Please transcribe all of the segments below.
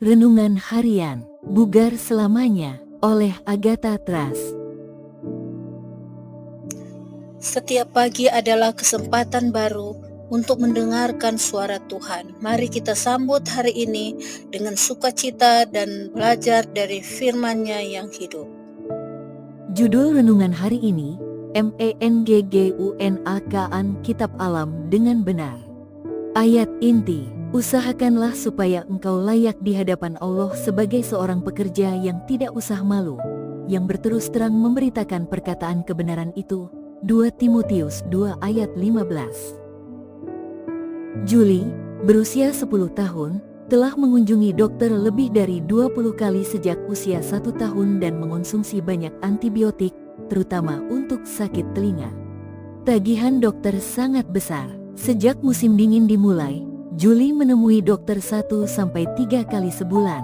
Renungan Harian, Bugar Selamanya, oleh Agatha Tras. Setiap pagi adalah kesempatan baru untuk mendengarkan suara Tuhan. Mari kita sambut hari ini dengan sukacita dan belajar dari firman-Nya yang hidup. Judul renungan hari ini, Menggunakan Kitab Alam dengan benar. Ayat inti, usahakanlah supaya engkau layak di hadapan Allah sebagai seorang pekerja yang tidak usah malu, yang berterus terang memberitakan perkataan kebenaran itu. 2 Timotius 2 ayat 15. Julie, berusia 10 tahun, telah mengunjungi dokter lebih dari 20 kali sejak usia 1 tahun dan mengonsumsi banyak antibiotik, terutama untuk sakit telinga. Tagihan dokter sangat besar. Sejak musim dingin dimulai, Julie menemui dokter 1-3 kali sebulan.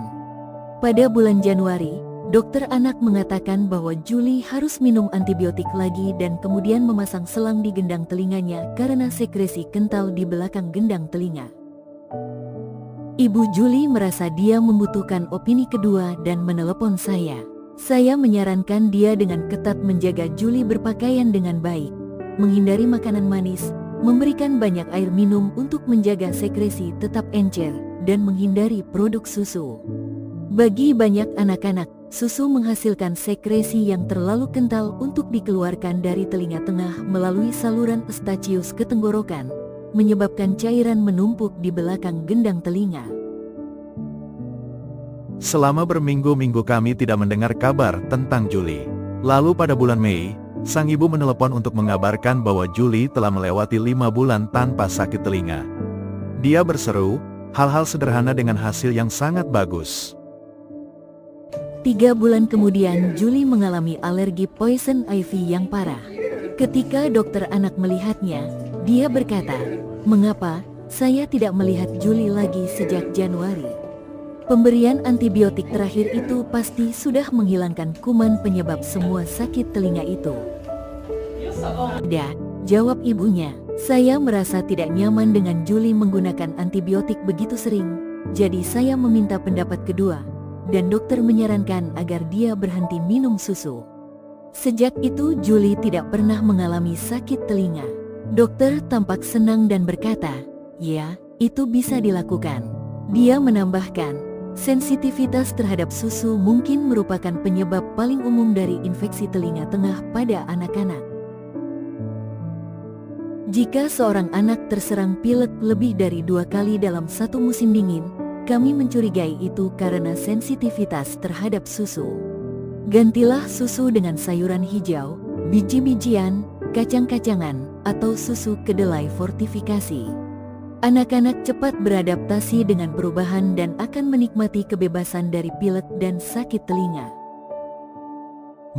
Pada bulan Januari, dokter anak mengatakan bahwa Julie harus minum antibiotik lagi dan kemudian memasang selang di gendang telinganya karena sekresi kental di belakang gendang telinga. Ibu Julie merasa dia membutuhkan opini kedua dan menelepon saya. Saya menyarankan dia dengan ketat menjaga Julie berpakaian dengan baik, menghindari makanan manis, memberikan banyak air minum untuk menjaga sekresi tetap encer, dan menghindari produk susu. Bagi banyak anak-anak, susu menghasilkan sekresi yang terlalu kental untuk dikeluarkan dari telinga tengah melalui saluran eustachius ke tenggorokan, menyebabkan cairan menumpuk di belakang gendang telinga. Selama berminggu-minggu kami tidak mendengar kabar tentang Julie. Lalu pada bulan Mei, sang ibu menelepon untuk mengabarkan bahwa Julie telah melewati 5 bulan tanpa sakit telinga. Dia berseru, hal-hal sederhana dengan hasil yang sangat bagus. 3 bulan kemudian Julie mengalami alergi poison ivy yang parah. Ketika dokter anak melihatnya, dia berkata, "Mengapa saya tidak melihat Julie lagi sejak Januari?" Pemberian antibiotik terakhir itu pasti sudah menghilangkan kuman penyebab semua sakit telinga itu. "Tidak," jawab ibunya. "Saya merasa tidak nyaman dengan Julie menggunakan antibiotik begitu sering, jadi saya meminta pendapat kedua, dan dokter menyarankan agar dia berhenti minum susu." Sejak itu Julie tidak pernah mengalami sakit telinga. Dokter tampak senang dan berkata, "Ya, itu bisa dilakukan." Dia menambahkan, sensitivitas terhadap susu mungkin merupakan penyebab paling umum dari infeksi telinga tengah pada anak-anak. Jika seorang anak terserang pilek lebih dari 2 kali dalam satu musim dingin, kami mencurigai itu karena sensitivitas terhadap susu. Gantilah susu dengan sayuran hijau, biji-bijian, kacang-kacangan, atau susu kedelai fortifikasi. Anak-anak cepat beradaptasi dengan perubahan dan akan menikmati kebebasan dari pilek dan sakit telinga.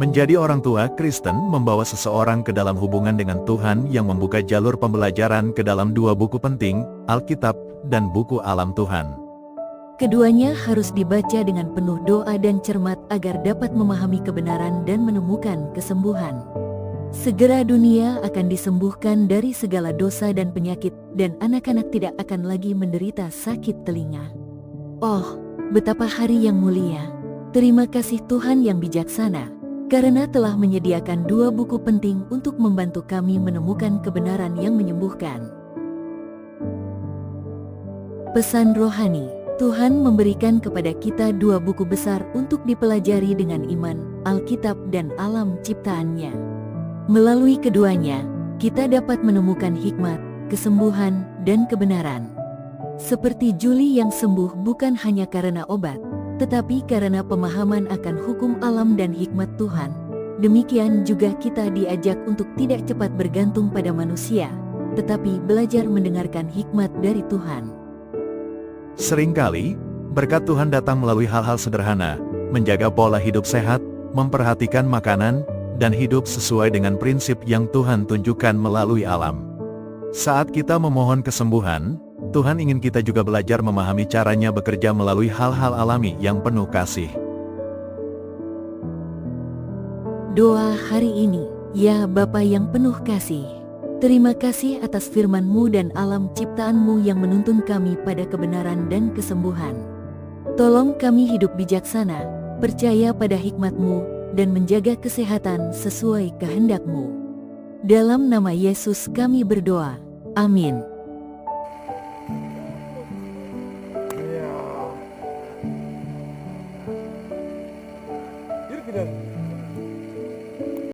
Menjadi orang tua Kristen membawa seseorang ke dalam hubungan dengan Tuhan yang membuka jalur pembelajaran ke dalam 2 buku penting, Alkitab dan buku Alam Tuhan. Keduanya harus dibaca dengan penuh doa dan cermat agar dapat memahami kebenaran dan menemukan kesembuhan. Segera dunia akan disembuhkan dari segala dosa dan penyakit, dan anak-anak tidak akan lagi menderita sakit telinga. Oh, betapa hari yang mulia! Terima kasih Tuhan yang bijaksana, karena telah menyediakan 2 buku penting untuk membantu kami menemukan kebenaran yang menyembuhkan. Pesan rohani, Tuhan memberikan kepada kita 2 buku besar untuk dipelajari dengan iman, Alkitab dan alam ciptaannya. Melalui keduanya, kita dapat menemukan hikmat, kesembuhan, dan kebenaran. Seperti Julie yang sembuh bukan hanya karena obat, tetapi karena pemahaman akan hukum alam dan hikmat Tuhan. Demikian juga kita diajak untuk tidak cepat bergantung pada manusia, tetapi belajar mendengarkan hikmat dari Tuhan. Seringkali, berkat Tuhan datang melalui hal-hal sederhana, menjaga pola hidup sehat, memperhatikan makanan, dan hidup sesuai dengan prinsip yang Tuhan tunjukkan melalui alam. Saat kita memohon kesembuhan, Tuhan ingin kita juga belajar memahami caranya bekerja melalui hal-hal alami yang penuh kasih. Doa hari ini, ya Bapa yang penuh kasih, terima kasih atas firman-Mu dan alam ciptaan-Mu yang menuntun kami pada kebenaran dan kesembuhan. Tolong kami hidup bijaksana, percaya pada hikmat-Mu, dan menjaga kesehatan sesuai kehendak-Mu. Dalam nama Yesus kami berdoa. Amin. Iya. Jadi tidak